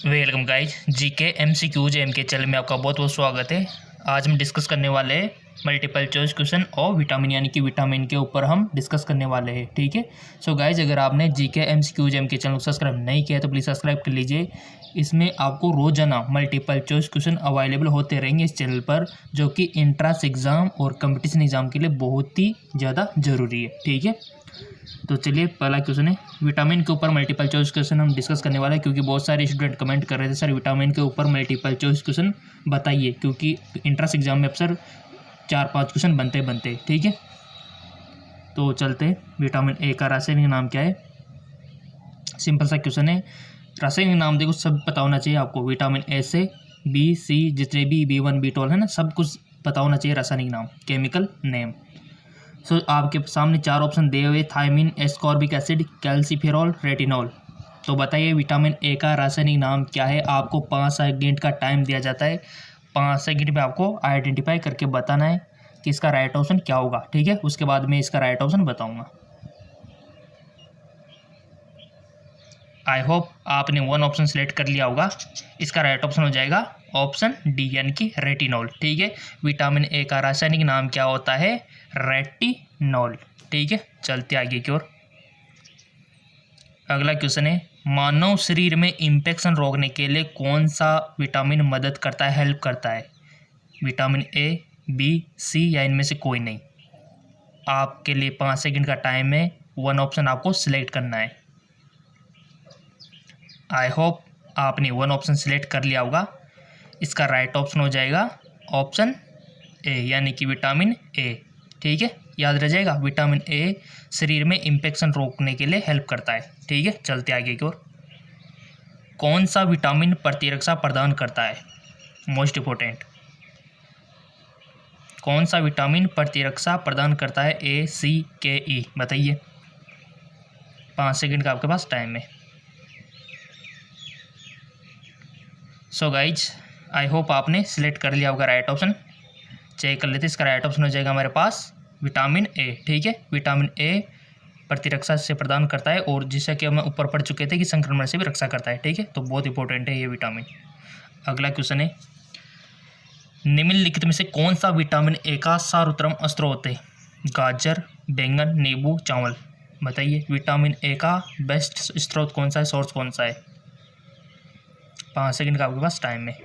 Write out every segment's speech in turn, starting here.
Welcome guys GK MCQs M K channel में आपका बहुत बहुत स्वागत है। आज हम डिस्कस करने वाले हैं मल्टीपल चॉइस क्वेश्चन और विटामिन यानी कि विटामिन के ऊपर हम डिस्कस करने वाले हैं। ठीक है। सो गाइज, अगर आपने GK MCQs M K channel को सब्सक्राइब नहीं किया है तो प्लीज़ सब्सक्राइब कर लीजिए। इसमें आपको रोजाना मल्टीपल चॉइस क्वेश्चन अवेलेबल होते रहेंगे इस चैनल पर, जो कि एंट्रेंस एग्जाम और कंपटीशन एग्जाम के लिए बहुत ही ज़्यादा ज़रूरी है। ठीक है। तो चलिए, पहला क्वेश्चन है विटामिन के ऊपर मल्टीपल चॉइस क्वेश्चन हम डिस्कस करने वाले हैं, क्योंकि बहुत सारे स्टूडेंट कमेंट कर रहे थे सर विटामिन के ऊपर मल्टीपल चॉइस क्वेश्चन बताइए, क्योंकि इंट्रेंस एग्जाम में अक्सर 4-5 क्वेश्चन बनते। ठीक है। तो चलते हैं, विटामिन ए का रासायनिक नाम क्या है। सिंपल सा क्वेश्चन है। रासायनिक नाम देखो सब पता होना चाहिए आपको। विटामिन ए से बी सी जितने भी B1 B12 है ना, सब कुछ पता होना चाहिए रासायनिक नाम, केमिकल नेम। सो आपके सामने 4 ऑप्शन दिए हुए, thiamine, ascorbic acid, calciferol, retinol. तो बताइए विटामिन ए का रासायनिक नाम क्या है। आपको 5 सेकंड का टाइम दिया जाता है। 5 सेकंड में आपको आइडेंटिफाई करके बताना है कि इसका राइट ऑप्शन क्या होगा। ठीक है। उसके बाद मैं इसका राइट ऑप्शन बताऊंगा। आई होप आपने 1 ऑप्शन सेलेक्ट कर लिया होगा। इसका राइट ऑप्शन हो जाएगा ऑप्शन डी, यानी कि रेटिनॉल। ठीक है। विटामिन ए का रासायनिक नाम क्या होता है? रेटिनॉल। ठीक है। चलते आगे की ओर। अगला क्वेश्चन है, मानव शरीर में इन्फेक्शन रोकने के लिए कौन सा विटामिन मदद करता है, हेल्प करता है? विटामिन ए, बी, सी या इनमें से कोई नहीं। आपके लिए 5 सेकंड का टाइम है। 1 ऑप्शन आपको सिलेक्ट करना है। आई होप आपने 1 ऑप्शन सिलेक्ट कर लिया होगा। इसका राइट ऑप्शन हो जाएगा ऑप्शन ए, यानी कि विटामिन ए। ठीक है। याद रह जाएगा, विटामिन ए शरीर में इन्फेक्शन रोकने के लिए हेल्प करता है। ठीक है। चलते आगे की ओर। कौन सा विटामिन प्रतिरक्षा प्रदान करता है? Most important. कौन सा विटामिन प्रतिरक्षा प्रदान करता है? ए, सी, के, ई। बताइए। 5 सेकंड का आपके पास टाइम है। सो गाइज, आई होप आपने सिलेक्ट कर लिया होगा राइट ऑप्शन। चेक कर लेते। इसका राइट ऑप्शन हो जाएगा हमारे पास विटामिन ए। ठीक है। विटामिन ए प्रतिरक्षा से प्रदान करता है, और जैसा कि हम ऊपर पढ़ चुके थे कि संक्रमण से भी रक्षा करता है। ठीक है। तो बहुत इंपॉर्टेंट है ये विटामिन। अगला क्वेश्चन है, निम्नलिखित में से कौन सा विटामिन ए का सर्वोत्तम स्रोत है? गाजर, बैंगन, नींबू, चावल। बताइए विटामिन ए का बेस्ट स्रोत कौन सा है, सोर्स कौन सा है? 5 सेकंड का आपके पास टाइम है।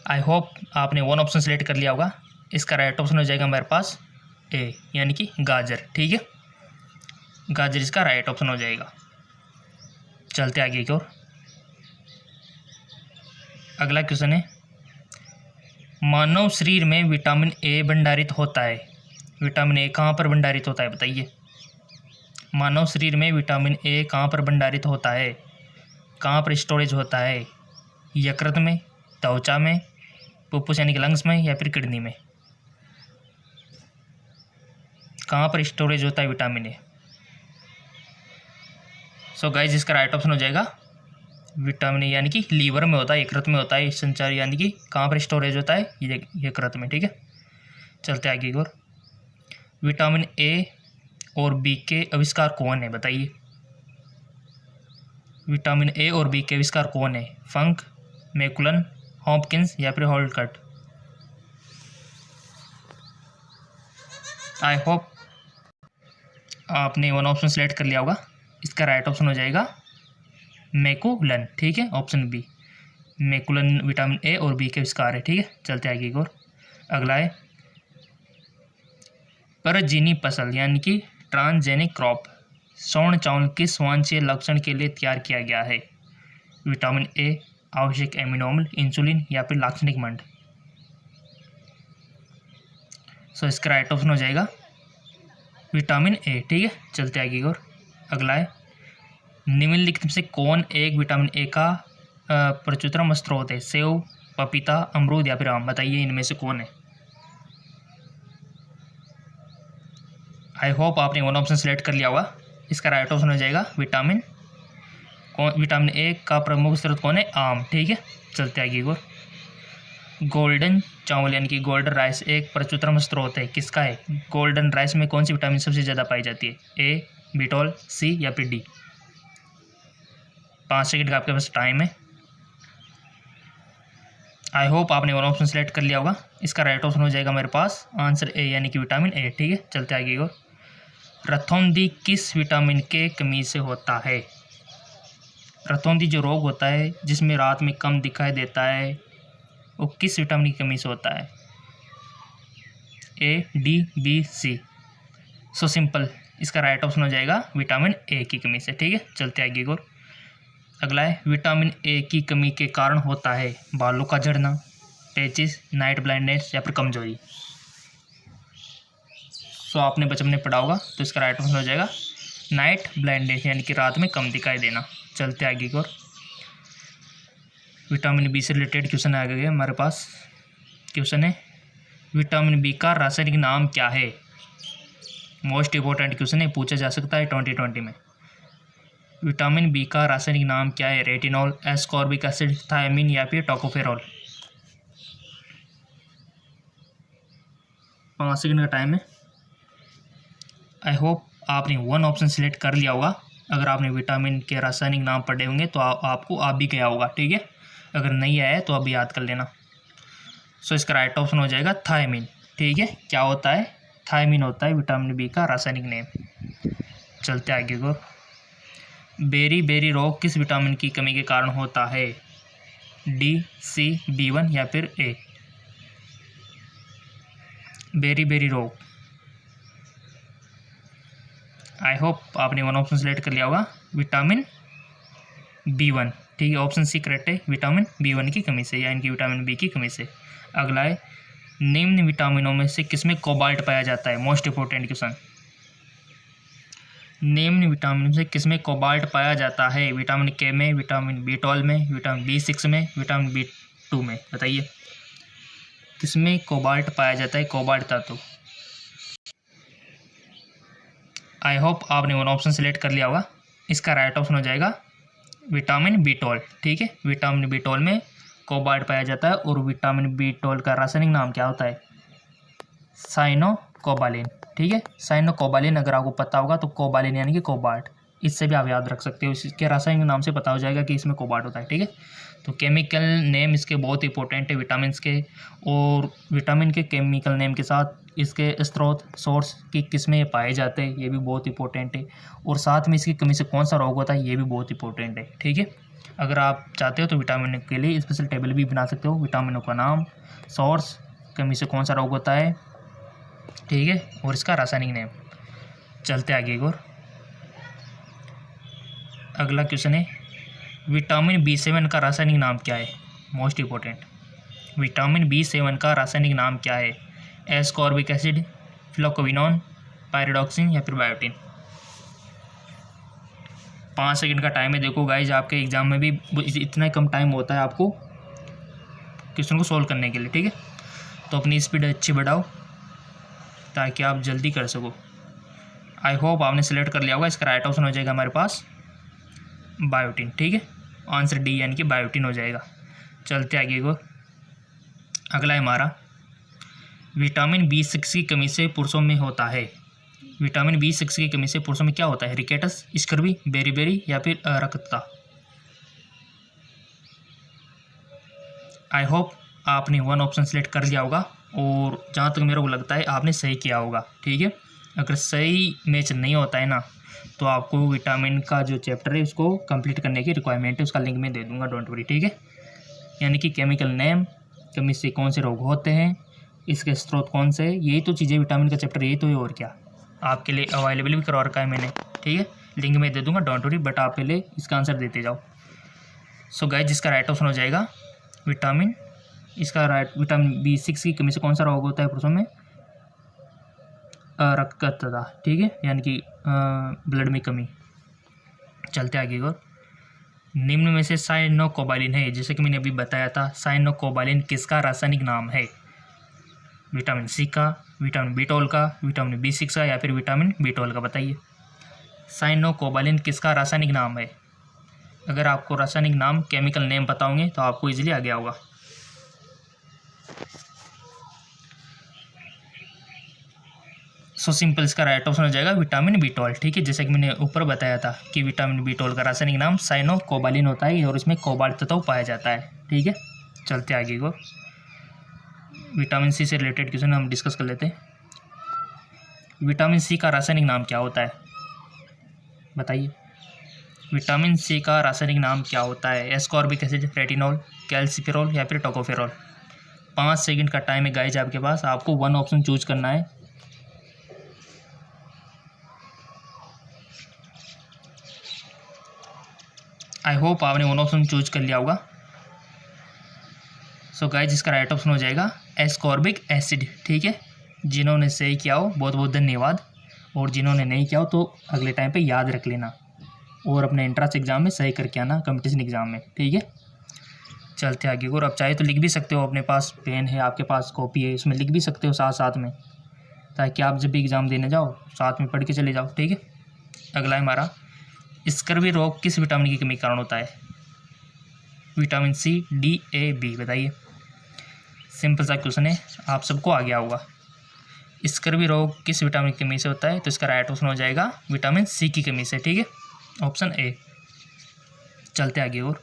आई होप आपने 1 ऑप्शन सेलेक्ट कर लिया होगा। इसका राइट ऑप्शन हो जाएगा हमारे पास ए, यानी कि गाजर। ठीक है। गाजर इसका राइट ऑप्शन हो जाएगा। चलते आगे की ओर। अगला क्वेश्चन है, मानव शरीर में विटामिन ए भंडारित होता है। विटामिन ए कहाँ पर भंडारित होता है? बताइए। मानव शरीर में विटामिन ए कहाँ पर भंडारित होता है? कहाँ पर स्टोरेज होता है? यकृत में, त्वचा में, फुफ्फुस यानी कि लंग्स में, या फिर किडनी में? कहाँ पर स्टोरेज होता है विटामिन ए? सो गाइज, इसका राइट ऑप्शन हो जाएगा विटामिन ए, यानी कि लीवर में होता है, यकृत में होता है संचार, यानी कि कहाँ पर स्टोरेज होता है? यकृत में। ठीक है। चलते आगे की ओर। विटामिन ए और बी के आविष्कार कौन है? बताइए। विटामिन ए और बी के आविष्कार कौन है? फंक, मैकुलन, हॉपकिंस या फिर होल्टकट? आई होप आपने 1 ऑप्शन सेलेक्ट कर लिया होगा। इसका राइट ऑप्शन हो जाएगा मैकुलन। ठीक है। Option B, McCollum vitamin A और बी के आविष्कार है। ठीक है। चलते आगे की ओर। अगला है, परजीवी फसल यानी कि ट्रांसजेनिक क्रॉप स्वर्ण चावल किस वांछनीय लक्षण के लिए तैयार किया गया है? विटामिन ए, आवश्यक एमिनो अम्ल, इंसुलिन या फिर लाक्षणिक मंड? सो इसका राइट ऑप्शन हो जाएगा विटामिन ए। ठीक है। चलते आगे की ओर। अगला है, निम्नलिखित में से कौन एक विटामिन ए का प्रचुरतम स्रोत है? सेव, पपीता, अमरूद या फिर आम? बताइए इनमें से कौन है? आई होप आपने 1 ऑप्शन सेलेक्ट कर लिया होगा। इसका राइट ऑप्शन हो जाएगा विटामिन ए का प्रमुख स्रोत कौन है? आम। ठीक है। चलते आगे की ओर। गोल्डन चावल यानी कि गोल्डन राइस एक प्रचुरतम स्रोत है, किसका है? गोल्डन राइस में कौन सी विटामिन सबसे ज़्यादा पाई जाती है? ए, B12, सी या फिर डी? 5 सेकंड का आपके पास टाइम है। आई होप आपने वन ऑप्शन सेलेक्ट कर लिया होगा। इसका राइट ऑप्शन हो जाएगा मेरे पास आंसर ए यानी कि विटामिन ए। ठीक है, चलते आगे और रतौंधी किस विटामिन के कमी से होता है? रतौंधी जो रोग होता है जिसमें रात में कम दिखाई देता है वो किस विटामिन की कमी से होता है? ए, डी, बी, सी। सो सिंपल, इसका राइट ऑप्शन हो जाएगा विटामिन ए की कमी से। ठीक है, चलते आगे और अगला है विटामिन ए की कमी के कारण होता है बालों का झड़ना, पैचिस, नाइट ब्लाइंडनेस या फिर कमजोरी। सो आपने बचपन में पढ़ा होगा तो इसका राइट ऑप्शन हो जाएगा नाइट ब्लाइंडनेस यानी कि रात में कम दिखाई देना। चलते आगे और विटामिन बी से रिलेटेड क्वेश्चन आ गए हमारे पास। क्वेश्चन है विटामिन बी का रासायनिक नाम क्या है? मोस्ट इंपॉर्टेंट क्वेश्चन है, पूछा जा सकता है 2020 में। विटामिन बी का रासायनिक नाम क्या है? रेटिनॉल, एस्कॉर्बिक एसिड, थायमिन या फिर टोकोफेरॉल। 5 सेकंड का टाइम है। आई होप आपने वन ऑप्शन सिलेक्ट कर लिया होगा। अगर आपने विटामिन के रासायनिक नाम पढ़े होंगे तो आपको आप भी गया होगा। ठीक है, अगर नहीं आया है तो अभी याद कर लेना। सो इसका राइट ऑप्शन हो जाएगा थायमिन। ठीक है, क्या होता है? थायमिन होता है विटामिन बी का रासायनिक नेम। चलते आगे को बेरी बेरी रोग किस विटामिन की कमी के कारण होता है? डी, सी, B1 या फिर ए। बेरी बेरी रोग, आई होप आपने वन ऑप्शन सेलेक्ट कर लिया होगा विटामिन B1। ठीक है, ऑप्शन सी करेक्ट है, विटामिन B1 की कमी से यानी कि विटामिन बी की कमी से। अगला है निम्न विटामिनों में से किसमें कोबाल्ट पाया जाता है? Most important question. निम्न विटामिन से किसमें कोबाल्ट पाया जाता है? विटामिन के में, विटामिन B12 में, विटामिन B6 में, विटामिन B2 में। बताइए किसमें कोबाल्ट पाया जाता है? कोबाल्ट तत्व। आई होप आपने वन ऑप्शन सेलेक्ट कर लिया होगा। इसका राइट ऑप्शन हो जाएगा विटामिन B12। ठीक है, विटामिन B12 में कोबाल्ट पाया जाता है और विटामिन B12 का रासायनिक नाम क्या होता है? साइनोकोबालिन। ठीक है, साइनोकोबालिन अगर आपको पता होगा तो कोबालिन यानी कि कोबाल्ट, इससे भी आप याद रख सकते हो। इसके रासायनिक नाम से पता हो जाएगा कि इसमें कोबाल्ट होता है। ठीक है, तो केमिकल नेम इसके बहुत इंपॉर्टेंट है विटामिन के, और विटामिन के केमिकल नेम के साथ इसके स्रोत सोर्स की किस्में पाए जाते हैं ये भी बहुत इंपॉर्टेंट है, और साथ में इसकी कमी से कौन सा रोग होता है ये भी बहुत इंपॉर्टेंट है। ठीक है, अगर आप चाहते हो तो विटामिन के लिए स्पेशल टेबल भी बना सकते हो। विटामिनों का नाम, सोर्स, कमी से कौन सा रोग होता है, ठीक है, और इसका रासायनिक नेम। चलते आगे और अगला क्वेश्चन है विटामिन B7 का रासायनिक नाम क्या है? मोस्ट इंपॉर्टेंट, विटामिन B7 का रासायनिक नाम क्या है? एस्कॉर्बिक एसिड, फ्लोकोविनोन, पायरिडॉक्सिन या फिर बायोटिन। 5 सेकंड का टाइम है। देखो गाइज, आपके एग्जाम में भी इतना कम टाइम होता है आपको क्वेश्चन को सोल्व करने के लिए। ठीक है, तो अपनी स्पीड अच्छी बढ़ाओ ताकि आप जल्दी कर सको। आई होप आपने सेलेक्ट कर लिया होगा। इसका राइट ऑप्शन हो जाएगा हमारे पास बायोटिन। ठीक है, आंसर डी यानी कि बायोटिन हो जाएगा। चलते आगे को अगला है हमारा विटामिन B6 की कमी से पुरुषों में होता है। विटामिन B6 की कमी से पुरुषों में क्या होता है? रिकेटस, स्कर्वी, बेरीबेरी या फिर अरक्तता। आई होप आपने वन ऑप्शन सेलेक्ट कर लिया होगा, और जहाँ तक मेरे को लगता है आपने सही किया होगा। ठीक है, अगर सही मैच नहीं होता है ना तो आपको विटामिन का जो चैप्टर है उसको कंप्लीट करने की रिक्वायरमेंट है, उसका लिंक मैं दे दूंगा, डोंट वरी। ठीक है, यानी कि केमिकल नेम, कमी से कौन से रोग होते हैं, इसके स्रोत कौन से, यही तो चीज़ें विटामिन का चैप्टर, यही तो है और क्या। आपके लिए अवेलेबल भी करवा रखा है मैंने। ठीक है, लिंक मैं दे दूंगा, डोंट वरी, बट आप पहले इसका आंसर देते जाओ। सो गाइस, जिसका राइट ऑप्शन हो जाएगा विटामिन B6 की कमी से कौन सा रोग होता है पुरुषों में? रक्तता। ठीक है, यानी कि ब्लड में कमी। चलते आगे को निम्न में से साइनोकोबालिन है, जैसे कि मैंने अभी बताया था, साइनोकोबालिन किसका रासायनिक नाम है? विटामिन सी का, विटामिन B12 का, विटामिन B6 का या फिर विटामिन B12 का। बताइए साइनोकोबालिन किसका रासायनिक नाम है? अगर आपको रासायनिक नाम, केमिकल नेम बताओगे तो आपको इजीली आ गया होगा। सो सिंपल इसका राइट ऑप्शन हो जाएगा विटामिन B12। ठीक है, जैसे कि मैंने ऊपर बताया था कि विटामिन B12 का रासायनिक नाम साइनोकोबालिन होता है और इसमें कोबाल्ट तत्व पाया जाता है। ठीक है, चलते आगे को विटामिन सी से रिलेटेड क्वेश्चन हम डिस्कस कर लेते हैं। विटामिन सी का रासायनिक नाम क्या होता है, बताइए। विटामिन सी का रासायनिक नाम क्या होता है? एस्कॉर्बिक एसिड, रेटिनॉल, कैल्सिफेरॉल या फिर टोकोफेरॉल। 5 सेकंड का टाइम है गाइज आपके पास, आपको वन ऑप्शन चूज करना है। आई होप आपने वन ऑप्शन चूज कर लिया होगा। सो गाइज इसका राइट ऑप्शन हो जाएगा एस्कॉर्बिक एसिड। ठीक है, जिन्होंने सही किया हो बहुत बहुत धन्यवाद, और जिन्होंने नहीं किया हो तो अगले टाइम पे याद रख लेना और अपने एंट्रेंस एग्जाम में सही करके आना, कंपटीशन एग्जाम में। ठीक है, चलते आगे। और अब चाहे तो लिख भी सकते हो, अपने पास पेन है, आपके पास कॉपी है, उसमें लिख भी सकते हो साथ साथ में, ताकि आप जब भी एग्ज़ाम देने जाओ साथ में पढ़ के चले जाओ। ठीक है, अगला है हमारा, स्कर्वी रोग किस विटामिन की कमी के कारण होता है? विटामिन सी, डी, ए, बी, बताइए। सिंपल सा क्वेश्चन है, आप सबको आ गया होगा। स्कर्वी रोग किस विटामिन की कमी से होता है? तो इसका राइट ऑप्शन हो जाएगा विटामिन सी की कमी से। ठीक है, ऑप्शन ए। चलते आगे। और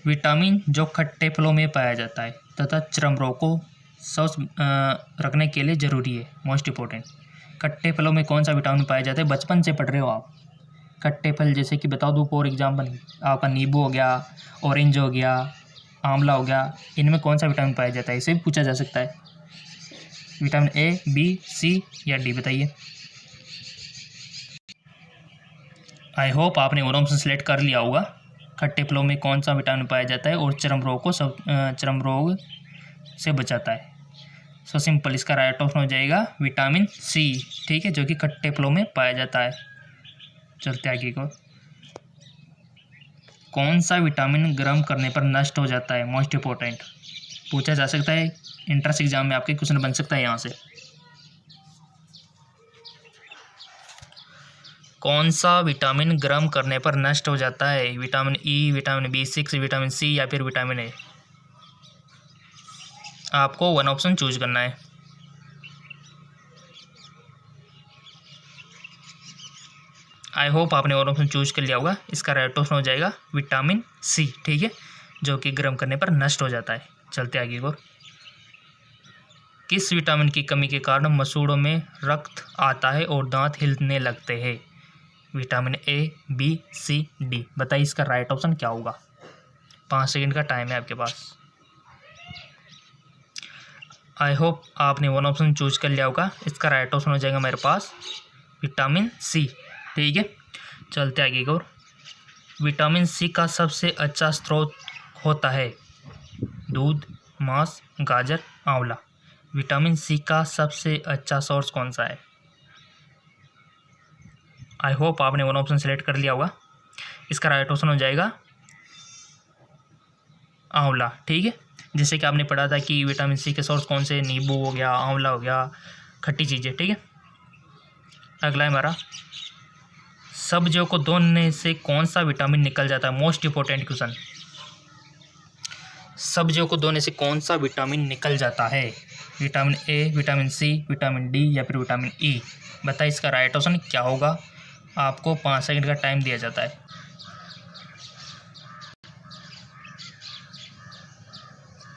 विटामिन जो खट्टे फलों में पाया जाता है तथा चर्म रोग को स्वस्थ रखने के लिए ज़रूरी है, मोस्ट इंपॉर्टेंट। खट्टे फलों में कौन सा विटामिन पाया जाता है? बचपन से पढ़ रहे हो आप। खट्टे फल जैसे कि बता दूँ फॉर एग्जाम्पल, आपका नींबू हो गया, ऑरेंज हो गया, आंवला हो गया, इनमें कौन सा विटामिन पाया जाता है? इसे भी पूछा जा सकता है। विटामिन ए, बी, सी या डी, बताइए। आई होप आपने वन ऑप्शन सेलेक्ट कर लिया होगा। खट्टे फलों में कौन सा विटामिन पाया जाता है और चर्म रोग से बचाता है? सो सिंपल इसका राइट ऑप्शन हो जाएगा विटामिन सी। ठीक है, जो कि खट्टे फलों में पाया जाता है। चलते आगे को, कौन सा विटामिन गर्म करने पर नष्ट हो जाता है? मोस्ट इंपॉर्टेंट, पूछा जा सकता है, एंट्रेंस एग्जाम में आपके क्वेश्चन बन सकता है यहाँ से। कौन सा विटामिन गर्म करने पर नष्ट हो जाता है? Vitamin E, vitamin B6, vitamin C या फिर विटामिन ए? आपको वन ऑप्शन चूज करना है। आई होप आपने वन ऑप्शन चूज कर लिया होगा। इसका राइट ऑप्शन हो जाएगा विटामिन सी। ठीक है, जो कि गर्म करने पर नष्ट हो जाता है। चलते आगे को, किस विटामिन की कमी के कारण मसूड़ों में रक्त आता है और दांत हिलने लगते हैं? Vitamin A, B, C, D, बताइए इसका राइट ऑप्शन क्या होगा। 5 सेकंड का टाइम है आपके पास। आई होप आपने वन ऑप्शन चूज कर लिया होगा। इसका राइट ऑप्शन हो जाएगा मेरे पास विटामिन सी। ठीक है, चलते आगे को, विटामिन सी का सबसे अच्छा स्रोत होता है दूध, मांस, गाजर, आंवला। विटामिन सी का सबसे अच्छा सोर्स कौन सा है? आई होप आपने वन ऑप्शन सेलेक्ट कर लिया होगा। इसका राइट ऑप्शन हो जाएगा आंवला। ठीक है, जैसे कि आपने पढ़ा था कि विटामिन सी के सोर्स कौन से, नींबू हो गया, आंवला हो गया, खट्टी चीज़ें। ठीक है, अगला है हमारा, सब्जियों को धोने से कौन सा विटामिन निकल जाता है? मोस्ट इंपॉर्टेंट क्वेश्चन, सब्जियों को धोने से कौन सा विटामिन निकल जाता है? Vitamin A, vitamin C, vitamin D या फिर विटामिन ई, बताइए इसका राइट ऑप्शन क्या होगा। आपको 5 सेकंड का टाइम दिया जाता है।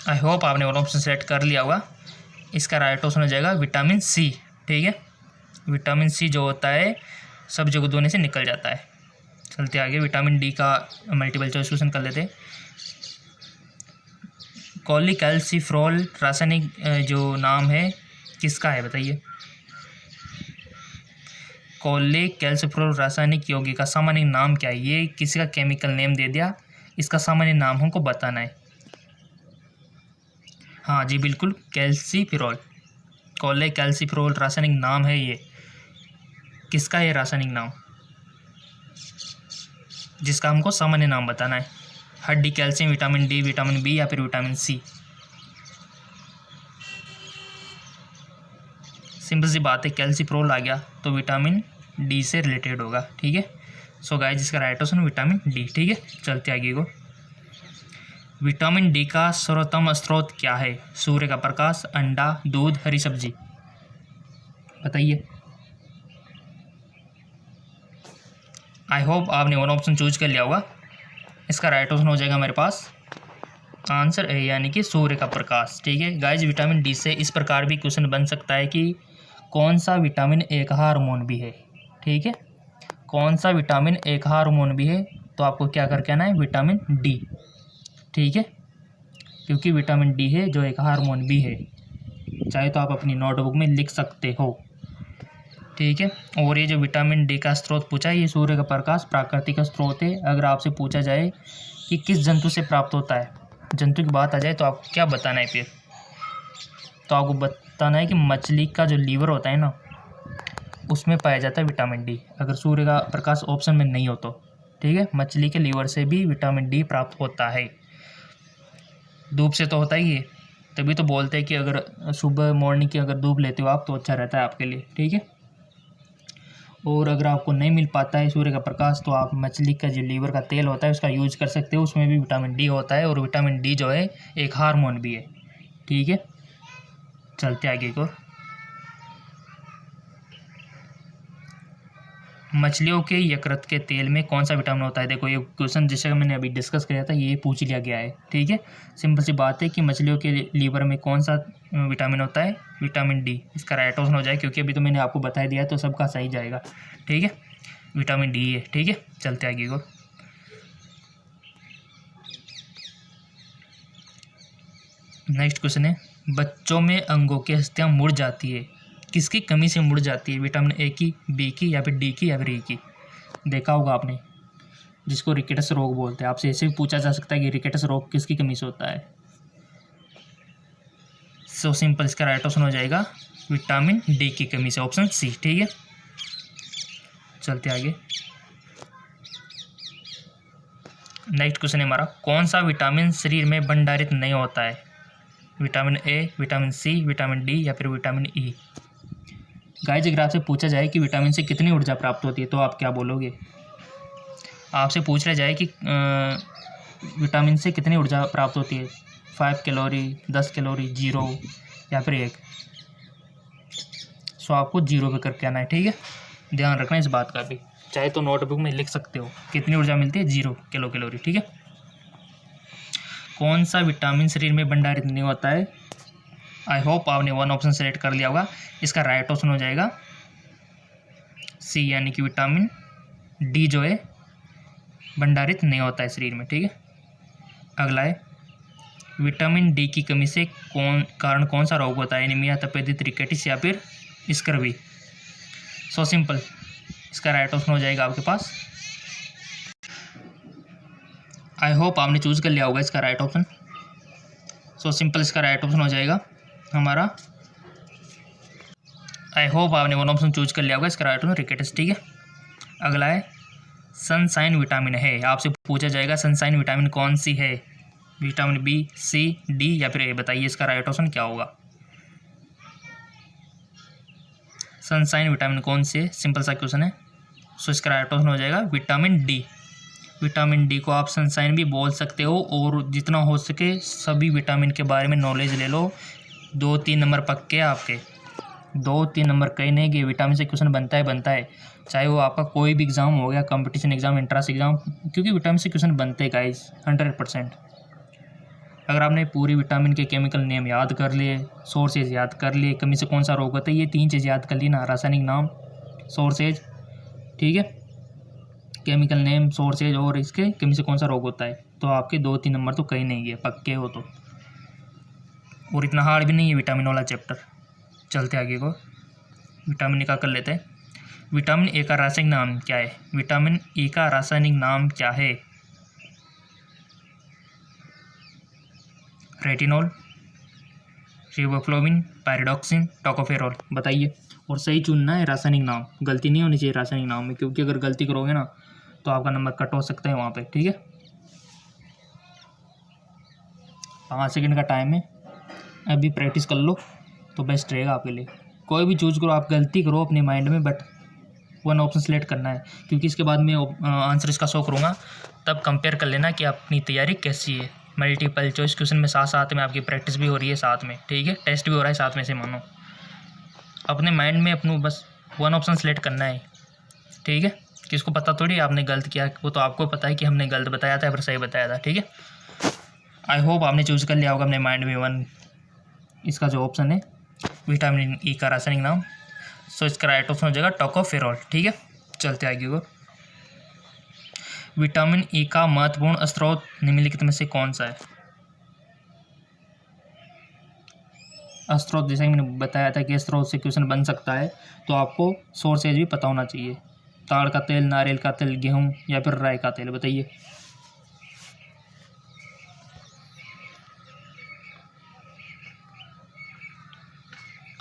आई होप आपने वन ऑप्शन सेलेक्ट कर लिया होगा। इसका राइट ऑप्शन हो जाएगा विटामिन सी। ठीक है, विटामिन सी जो होता है सब्जियों को धोने से निकल जाता है। चलते आगे, विटामिन डी का मल्टीपल चॉइस क्वेश्चन कर लेते हैं। कोलेकैल्सिफेरॉल रासायनिक जो नाम है किसका है, बताइए। कोलेकैल्सिफेरॉल रासायनिक यौगिक का सामान्य नाम क्या है? ये किसी का केमिकल नेम दे दिया, इसका सामान्य नाम हमको बताना है। हाँ जी बिल्कुल, कैल्सिफेरॉल, कोलेकैल्सिफेरॉल रासायनिक नाम है। ये किसका है रासायनिक नाम, जिसका हमको सामान्य नाम बताना है? हड्डी, calcium, vitamin D, vitamin B या फिर विटामिन सी? सिंपल सी बात है, कैल्सिफेरॉल आ गया तो विटामिन डी से रिलेटेड होगा। ठीक है, सो गाइस जिसका राइट ऑप्शन विटामिन डी। ठीक है, चलते आगे को, विटामिन डी का सर्वोत्तम स्रोत क्या है? सूर्य का प्रकाश, अंडा, दूध, हरी सब्जी। बताइए। आई होप आपने वन ऑप्शन चूज कर लिया होगा। इसका राइट ऑप्शन हो जाएगा मेरे पास आंसर ए यानी कि सूर्य का प्रकाश। ठीक है गाइज, विटामिन डी से इस प्रकार भी क्वेश्चन बन सकता है कि कौन सा विटामिन एक हार्मोन भी है। ठीक है, कौन सा विटामिन एक हार्मोन भी है, तो आपको क्या करके आना है, विटामिन डी। ठीक है, क्योंकि विटामिन डी है जो एक हार्मोन भी है। चाहे तो आप अपनी नोटबुक में लिख सकते हो। ठीक है, और ये जो विटामिन डी का स्रोत पूछा है, ये सूर्य का प्रकाश प्राकृतिक स्रोत है। अगर आपसे पूछा जाए कि किस जंतु से प्राप्त होता है, जंतु की बात आ जाए, तो आपको क्या बताना है फिर, तो आपको बताना है कि मछली का जो लीवर होता है ना, उसमें पाया जाता है विटामिन डी, अगर सूर्य का प्रकाश ऑप्शन में नहीं हो तो। ठीक है, मछली के लीवर से भी विटामिन डी प्राप्त होता है, धूप से तो होता ही है। तभी तो बोलते हैं कि अगर सुबह मॉर्निंग की अगर धूप लेते हो आप तो अच्छा रहता है आपके लिए। ठीक है, और अगर आपको नहीं मिल पाता है सूर्य का प्रकाश, तो आप मछली का जो लीवर का तेल होता है उसका यूज कर सकते हो, उसमें भी विटामिन डी होता है, और विटामिन डी जो है एक हार्मोन भी है। ठीक है, चलते आगे को। मछलियों के यकृत के तेल में कौन सा विटामिन होता है। देखो ये क्वेश्चन जैसे मैंने अभी डिस्कस किया था, ये पूछ लिया गया है। ठीक है, सिंपल सी बात है कि मछलियों के लीवर में कौन सा विटामिन होता है, विटामिन डी। इसका राइट ऑप्शन हो जाए, क्योंकि अभी तो मैंने आपको बता दिया है तो सबका सही जाएगा। ठीक है, विटामिन डी है। ठीक है, चलते आगे को। नेक्स्ट क्वेश्चन है, बच्चों में अंगों की अस्थियां मुड़ जाती है, किसकी कमी से मुड़ जाती है, विटामिन ए की, बी की, या फिर डी की, या फिर ई की। देखा होगा आपने, जिसको रिकेटस रोग बोलते हैं। आपसे ऐसे भी पूछा जा सकता है कि रिकेटस रोग किसकी कमी से होता है। सो सिंपल, इसका राइट ऑप्शन हो जाएगा विटामिन डी की कमी से, ऑप्शन सी। ठीक है, चलते आगे। नेक्स्ट क्वेश्चन है हमारा, कौन सा विटामिन शरीर में भंडारित नहीं होता है, vitamin A, vitamin C, vitamin D, या फिर विटामिन ई। गाइस, अगर आपसे पूछा जाए कि विटामिन से कितनी ऊर्जा प्राप्त होती है, तो आप क्या बोलोगे। आपसे पूछ लिया जाए कि विटामिन से कितनी ऊर्जा प्राप्त होती है, 5 कैलोरी, 10 कैलोरी, 0, या फिर 1। सो आपको 0 पे करके आना है। ठीक है, ध्यान रखना इस बात का भी, चाहे तो नोटबुक में लिख सकते हो कितनी ऊर्जा मिलती है, 0 कैलोरी। ठीक है, कौन सा विटामिन शरीर में भंडारित नहीं होता है। आई होप आपने वन ऑप्शन सेलेक्ट कर लिया होगा। इसका राइट ऑप्शन हो जाएगा सी, यानी कि विटामिन डी जो है भंडारित नहीं होता है शरीर में। ठीक है, अगला है, विटामिन डी की कमी से कौन सा रोग होता है, एनीमिया, तपेदिक, रिकेटिस, या फिर स्कर्वी। सो सिंपल, इसका राइट ऑप्शन हो जाएगा आपके पास, आई होप आपने चूज कर लिया होगा इसका राइट ऑप्शन। सो सिंपल, इसका राइट ऑप्शन हो जाएगा हमारा, आई होप आपने वन ऑप्शन चूज कर लिया होगा, इसका राइट ऑप्शन रिकेटस। ठीक है, अगला है, सनसाइन विटामिन है। आपसे पूछा जाएगा सनसाइन विटामिन कौन सी है, विटामिन बी, सी, डी, या फिर ए। बताइए इसका राइट ऑप्शन क्या होगा। सनसाइन विटामिन कौन सी है, सिंपल सा क्वेश्चन है। सो इसका राइट ऑप्शन हो जाएगा विटामिन डी। विटामिन डी को आप सनसाइन भी बोल सकते हो, और जितना हो सके सभी विटामिन के बारे में नॉलेज ले लो। 2-3 नंबर पक्के आपके, 2-3 नंबर कहीं नहीं कि विटामिन से क्वेश्चन बनता है, चाहे वो आपका कोई भी एग्ज़ाम हो गया, कंपटीशन एग्ज़ाम, एंट्रेंस एग्ज़ाम, क्योंकि विटामिन से क्वेश्चन बनते हैं गाइस 100%। अगर आपने पूरी विटामिन के केमिकल नेम याद कर लिए, सोर्सेज याद कर लिए, कमी से कौन सा रोग होता है, ये 3 चीज़ याद कर ली ना, रासायनिक नाम, सोर्सेज, ठीक है, केमिकल नेम, सोर्सेज, और इसके कमी से कौन सा रोग होता है, तो आपके 2-3 नंबर तो कहीं नहीं है पक्के हो तो। और इतना हार्ड भी नहीं है विटामिन वाला चैप्टर। चलते आगे को, विटामिन ए का कर लेते हैं। विटामिन ए का रासायनिक नाम क्या है, विटामिन ई का रासायनिक नाम क्या है, रेटिनॉल, रिबोफ्लोविन, पायरिडॉक्सिन, टोकोफेरॉल। बताइए, और सही चुनना है रासायनिक नाम, गलती नहीं होनी चाहिए रासायनिक नाम में, क्योंकि अगर गलती करोगे ना तो आपका नंबर कट हो सकता है वहाँ पे। ठीक है, 5 सेकंड का टाइम है, अभी प्रैक्टिस कर लो तो बेस्ट रहेगा आपके लिए। कोई भी चूज करो, आप गलती करो अपने माइंड में, बट वन ऑप्शन सेलेक्ट करना है, क्योंकि इसके बाद मैं आंसर इसका शो करूँगा, तब कंपेयर कर लेना कि अपनी तैयारी कैसी है। मल्टीपल चॉइस क्वेश्चन में साथ साथ में आपकी प्रैक्टिस भी हो रही है साथ में, ठीक है, टेस्ट भी हो रहा है साथ में से, मानो। अपने माइंड में अपनों बस वन ऑप्शन सेलेक्ट करना है, ठीक है। किसको पता थोड़ी आपने गलत किया, वो तो आपको पता है कि हमने गलत बताया था या फिर सही बताया था, ठीक है। आई होप आपने चूज़ कर लिया होगा अपने माइंड में वन, इसका जो ऑप्शन है विटामिन ई का रासायनिक नाम। सो इसका राइट ऑप्शन हो जाएगा टोकोफेरोल, ठीक है। चलते आगे को, विटामिन ई का महत्वपूर्ण स्रोत निम्नलिखित में से कौन सा है। स्रोत, जैसे कि मैंने बताया था कि स्रोत से क्वेश्चन बन सकता है, तो आपको सोर्सेज भी पता होना चाहिए। ताड़ का तेल, नारियल का तेल, गेहूँ या फिर राई का तेल, बताइए।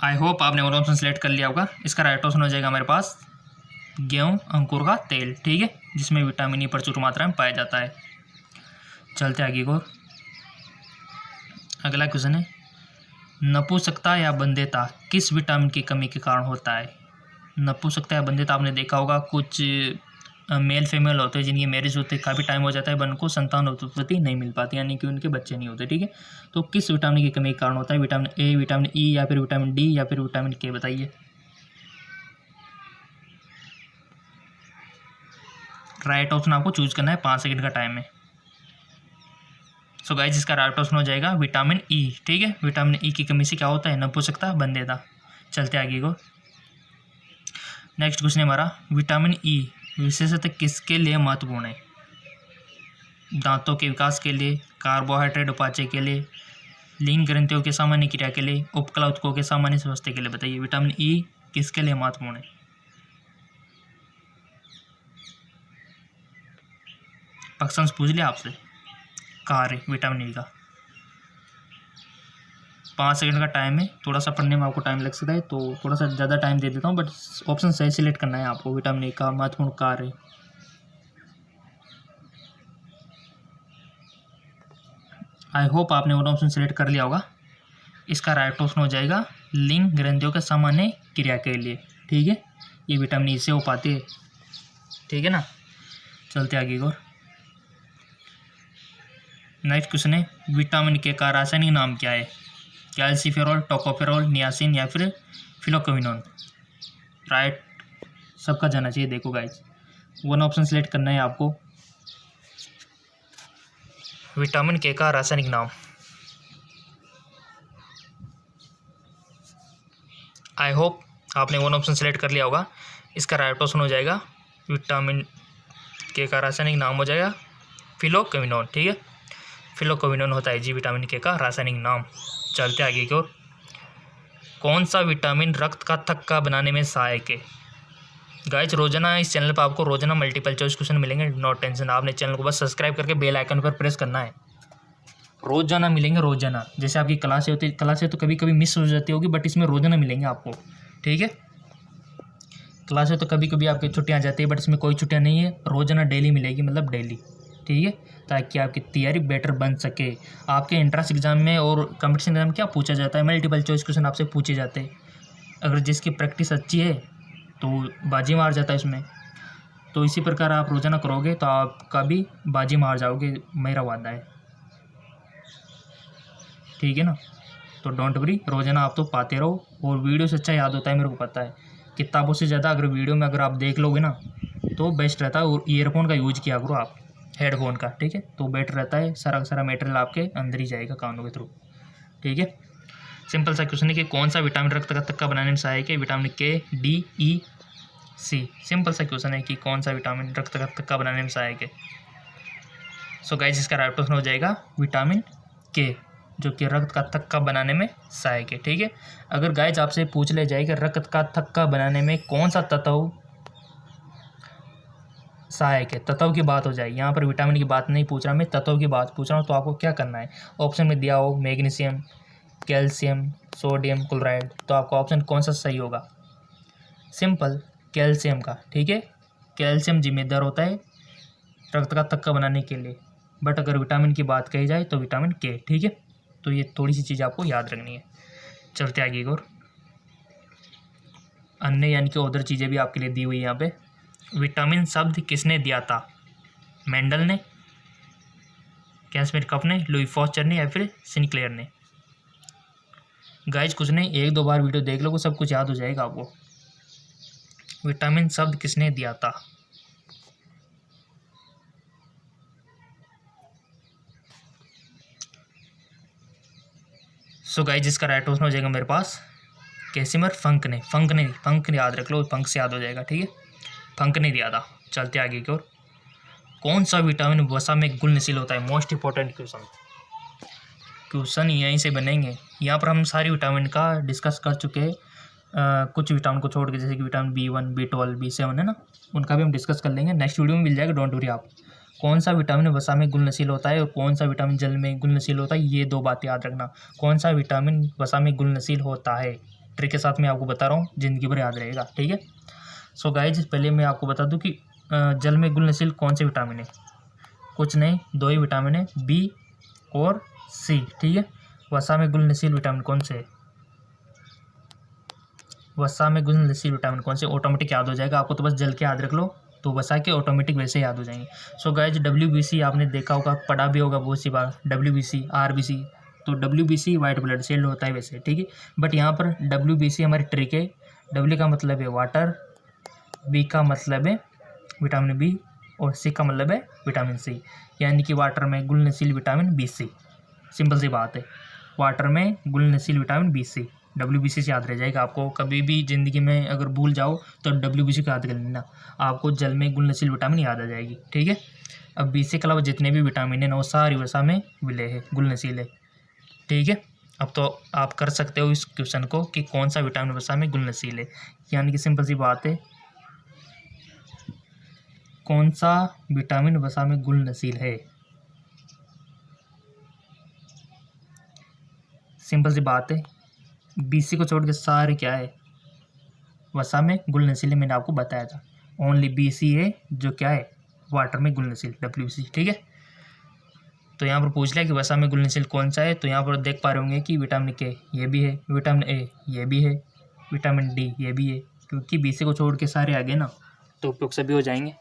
आई होप आपने वो ऑप्शन सेलेक्ट कर लिया होगा। इसका राइट ऑप्शन हो जाएगा हमारे पास गेहूँ अंकुर का तेल, ठीक है, जिसमें विटामिन ई प्रचुर मात्रा में पाया जाता है। चलते आगे को, अगला क्वेश्चन है, नपुंसकता या बंध्यता किस विटामिन की कमी के कारण होता है। नपुंसकता या बंध्यता आपने देखा होगा, कुछ मेल फीमेल होते हैं जिनकी मैरिज होते काफ़ी टाइम हो जाता है, बन को संतान उत्पत्ति नहीं मिल पाती, यानी कि उनके बच्चे नहीं होते, ठीक है। तो किस विटामिन की कमी के कारण होता है, विटामिन ए, विटामिन ई या फिर विटामिन डी या फिर विटामिन के, बताइए। राइट ऑप्शन आपको चूज करना है, 5 सेकंड का टाइम है। सो गाइस इसका राइट ऑप्शन हो जाएगा विटामिन ई, ठीक है। विटामिन ई की कमी से क्या होता है, नपुंसकता, बंध्यता। चलते आगे को, नेक्स्ट क्वेश्चन है हमारा, विटामिन ई विशेषतः किसके लिए महत्वपूर्ण है। दांतों के विकास के लिए, कार्बोहाइड्रेट उपापचय के लिए, लिंग ग्रंथियों के सामान्य क्रिया के लिए, उपकला उत्कों के सामान्य स्वास्थ्य के लिए, बताइए। विटामिन ई किसके लिए महत्वपूर्ण है। ऑप्शंस पूछ लिया आपसे, कार्य विटामिन ई का। 5 सेकंड का टाइम है, थोड़ा सा पढ़ने में आपको टाइम लग सकता है, तो थोड़ा सा ज़्यादा टाइम दे देता हूँ, बट ऑप्शन सही सिलेक्ट करना है आपको। विटामिन ई का महत्वपूर्ण कार्य, आई होप आपने वो ऑप्शन सेलेक्ट कर लिया होगा। इसका राइट ऑप्शन हो जाएगा लिंग ग्रंथियों के सामान्य क्रिया के लिए, ठीक है। ये विटामिन ई से हो पाती है, ठीक है ना। चलते आगे और, नेक्स्ट क्वेश्चन है, विटामिन के का रासायनिक नाम क्या है। कैल्सीफेरॉल, टोकोफेरॉल, नियासिन या फिर फिलोक्विनोन। राइट सबका जाना चाहिए। देखो गाइज, वन ऑप्शन सेलेक्ट करना है आपको। विटामिन के का रासायनिक नाम, आई होप आपने वन ऑप्शन सेलेक्ट कर लिया होगा। इसका राइट ऑप्शन हो जाएगा विटामिन के का रासायनिक नाम हो जाएगा फिलोक्विनोन, ठीक है। फिलोक्विनोन होता है जी विटामिन के का रासायनिक नाम। चलते आगे की ओर, कौन सा विटामिन रक्त का थक्का बनाने में सहायक है। गाइज रोजाना इस चैनल पर आपको रोजाना मल्टीपल चॉइस क्वेश्चन मिलेंगे, नो टेंशन। आपने चैनल को बस सब्सक्राइब करके बेल आइकन पर प्रेस करना है, रोजाना मिलेंगे रोजाना। जैसे आपकी क्लासें होती है, क्लासें तो कभी कभी मिस हो जाती होगी, बट इसमें रोजाना मिलेंगे आपको, ठीक है। क्लासें तो कभी कभी आपकी छुट्टियाँ जाती है, बट इसमें कोई छुट्टियाँ नहीं है, रोजाना डेली मिलेगी, मतलब डेली, ठीक है, ताकि आपकी तैयारी बेटर बन सके। आपके एंट्रेंस एग्जाम में और कंपटीशन एग्जाम में क्या पूछा जाता है, मल्टीपल चॉइस क्वेश्चन आपसे पूछे जाते हैं। अगर जिसकी प्रैक्टिस अच्छी है तो बाजी मार जाता है इसमें, तो इसी प्रकार आप रोजाना करोगे तो आपका भी बाजी मार जाओगे, मेरा वादा है, ठीक है ना। तो डोंट वरी, रोजाना आप तो पाते रहो, और वीडियो से अच्छा याद होता है, मेरे को पता है। किताबों से ज़्यादा अगर वीडियो में अगर आप देख लोगे ना तो बेस्ट रहता है। और ईयरफोन का यूज किया करो आप, हेडफोन का, ठीक है, तो बेटर रहता है। सारा सारा मटेरियल आपके अंदर ही जाएगा कानों के थ्रू, ठीक है। सिंपल सा क्वेश्चन है कि कौन सा विटामिन रक्त का थक्का बनाने में सहायक है। विटामिन के, डी, ई, सी। सिंपल सा क्वेश्चन है कि कौन सा विटामिन रक्त का थक्का बनाने में सहायक है। सो गाइस इसका राइट ऑप्शन हो जाएगा विटामिन के, जो कि रक्त का थक्का बनाने में सहायक है, ठीक है। अगर गाइस आपसे पूछ ले जाए कि रक्त का थक्का बनाने में कौन सा तत्व सहायक है, तत्व की बात हो जाए, यहाँ पर विटामिन की बात नहीं पूछ रहा मैं, तत्व की बात पूछ रहा हूँ, तो आपको क्या करना है। ऑप्शन में दिया हो मैग्नीशियम, कैल्शियम, सोडियम क्लोराइड, तो आपका ऑप्शन कौन सा सही होगा। सिंपल, कैल्शियम का, ठीक है। कैल्शियम जिम्मेदार होता है रक्त का थक्का बनाने के लिए, बट अगर विटामिन की बात कही जाए तो विटामिन के, ठीक है। तो ये थोड़ी सी चीज़ आपको याद रखनी है। चलते आगे और, अन्य यानी कि अदर चीज़ें भी आपके लिए दी हुई है यहाँ पे। विटामिन शब्द किसने दिया था, मेंडल ने, कैस्मिर कप ने, लुई फॉस्टर ने या फिर सिनक्लेयर ने। गाइज कुछ नहीं, 1-2 बार वीडियो देख लो, सब कुछ याद हो जाएगा आपको। विटामिन शब्द किसने दिया था? सो गाइज इसका राइट ऑप्शन हो जाएगा मेरे पास कैसिमर फंक ने। फंक याद रख लो, फंक से याद हो जाएगा, ठीक है। फंक ने दिया था। चलते आगे की ओर। कौन सा विटामिन वसा में घुलनशील होता है? मोस्ट इंपॉर्टेंट क्वेश्चन यहीं से बनेंगे। यहाँ पर हम सारी विटामिन का डिस्कस कर चुके हैं, कुछ विटामिन को छोड़ के, जैसे कि विटामिन B1, B12, B7 है ना, उनका भी हम डिस्कस कर लेंगे। नेक्स्ट वीडियो में मिल जाएगा, डोंट वरी आप। कौन सा विटामिन वसा में घुलनशील होता है और कौन सा विटामिन जल में घुलनशील होता है, ये 2 बातें याद रखना। कौन सा विटामिन वसा में घुलनशील होता है, ट्रिक के साथ मैं आपको बता रहा हूँ, जिंदगी भर याद रहेगा, ठीक है। सो गाइज पहले मैं आपको बता दूँ कि जल में घुलनशील कौन से विटामिन है। कुछ नहीं, 2 ही विटामिन है, B और C, ठीक है। वसा में घुलनशील विटामिन कौन से है? वसा में घुलनशील विटामिन कौन से? ऑटोमेटिक याद हो जाएगा आपको, तो बस जल के याद रख लो, तो वसा के ऑटोमेटिक वैसे याद हो जाएंगे। सो गाइज WBC आपने देखा होगा, पढ़ा भी होगा बहुत सी बार, WBC, RBC। तो WBC वाइट ब्लड सेल होता है वैसे, ठीक है। बट यहाँ पर WBC हमारी ट्रिक है। W का मतलब है वाटर, B का मतलब है विटामिन B और C का मतलब है विटामिन C, यानी कि वाटर में घुलनशील विटामिन BC। सिंपल सी बात है, वाटर में घुलनशील विटामिन BC। WBC से याद रह जाएगा आपको। कभी भी ज़िंदगी में अगर भूल जाओ तो WBC को याद कर लेना, आपको जल में घुलनशील विटामिन याद आ जाएगी, ठीक है। अब BC के अलावा जितने भी विटामिन हैं ना, वो सारी वसा में विलय है, घुलनशील है, ठीक है। अब तो आप कर सकते हो इस क्वेश्चन को कि कौन सा विटामिन वसा में घुलनशील है, यानी कि सिंपल सी बात है, कौन सा विटामिन वसा में घुलनशील है। सिंपल सी बात है, BC को छोड़ के सारे क्या है, वसा में घुलनशील है। मैंने आपको बताया था, ओनली BC है जो क्या है, वाटर में घुलनशील, WBC, ठीक है। तो यहाँ पर पूछ लिया कि वसा में घुलनशील कौन सा है, तो यहाँ पर देख पा रहे होंगे कि विटामिन K ये भी है, विटामिन A ये भी है, विटामिन D ये भी है, क्योंकि BC को छोड़ के सारे आगे ना, तो उपयोग सभी हो जाएंगे।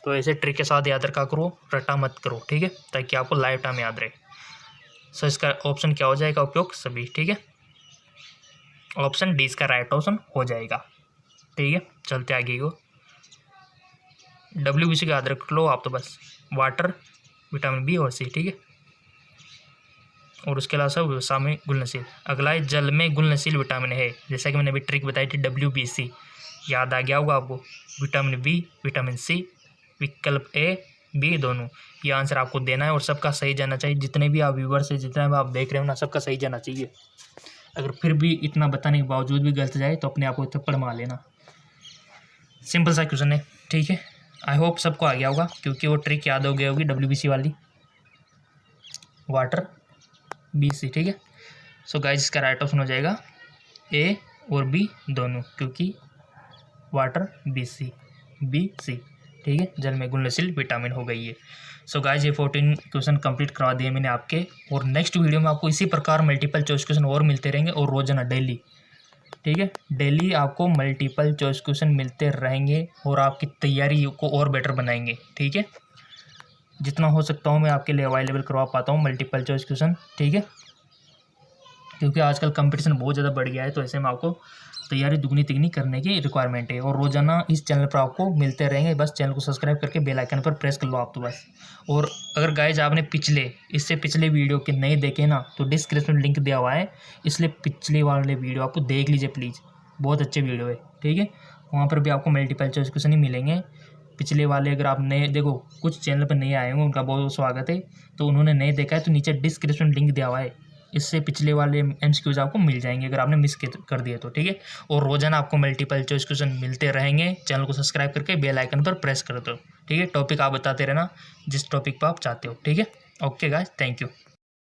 तो ऐसे ट्रिक के साथ याद रखा करो, रटा मत करो, ठीक है, ताकि आपको लाइफ टाइम याद रहे। सो इसका ऑप्शन क्या हो जाएगा, उपयोग सभी, ठीक है। ऑप्शन D इसका राइट ऑप्शन हो जाएगा, ठीक है। चलते आगे को। WBC का याद रख लो आप, तो बस वाटर, विटामिन B और C, ठीक है। और उसके अलावा सब वसा में घुलनशील। अगला है जल में घुलनशील विटामिन है, जैसा कि मैंने अभी ट्रिक बताई थी, WBC याद आ गया होगा आपको। विटामिन B, विटामिन C, विकल्प A, B दोनों, ये आंसर आपको देना है और सबका सही जाना चाहिए। जितने भी आप व्यूवर्स है, जितना भी आप देख रहे हो ना, सबका सही जाना चाहिए। अगर फिर भी इतना बताने के बावजूद भी गलत जाए तो अपने आप को थप्पड़ मार लेना। सिंपल सा क्वेश्चन है, ठीक है। आई होप सबको आ गया होगा, क्योंकि वो ट्रिक याद हो गई होगी WBC वाली, वाटर, BC, ठीक है। सो गाइस इसका राइट ऑप्शन हो जाएगा A और B दोनों, क्योंकि वाटर, BC, ठीक है, जल में घुलनशील विटामिन हो गई है। सो गाइस ये 14 क्वेश्चन कंप्लीट करवा दिए मैंने आपके, और नेक्स्ट वीडियो में आपको इसी प्रकार मल्टीपल चॉइस क्वेश्चन और मिलते रहेंगे, और रोजाना डेली, ठीक है, डेली आपको मल्टीपल चॉइस क्वेश्चन मिलते रहेंगे और आपकी तैयारी को और बेटर बनाएंगे, ठीक है। जितना हो सकता हूँ मैं आपके लिए अवेलेबल करवा पाता हूँ मल्टीपल चॉइस क्वेश्चन, ठीक है, क्योंकि आजकल कंपटीशन बहुत ज़्यादा बढ़ गया है। तो ऐसे में आपको तैयारी दुगनी तिगनी करने की रिक्वायरमेंट है, और रोजाना इस चैनल पर आपको मिलते रहेंगे। बस चैनल को सब्सक्राइब करके बेल आइकन पर प्रेस कर लो आप, तो बस। और अगर गाइज आपने इससे पिछले वीडियो के नहीं देखे ना, तो डिस्क्रिप्शन लिंक दिया हुआ है, इसलिए पिछले वाले वीडियो आपको देख लीजिए प्लीज़, बहुत अच्छे वीडियो है, ठीक है। वहाँ पर भी आपको मल्टीपल चॉइस क्वेश्चन ही मिलेंगे। पिछले वाले अगर आप नए देखो, कुछ चैनल पर नए आए होंगे, उनका बहुत स्वागत है। तो उन्होंने नहीं देखा है तो नीचे डिस्क्रिप्शन लिंक दिया हुआ है, इससे पिछले वाले MCQs आपको मिल जाएंगे अगर आपने मिस कर दिए तो, ठीक है। और रोजाना आपको मल्टीपल चॉइस क्वेश्चन मिलते रहेंगे। चैनल को सब्सक्राइब करके बेल आइकन पर प्रेस कर दो, ठीक है। टॉपिक आप बताते रहना जिस टॉपिक पर आप चाहते हो, ठीक है। Okay guys, thank you.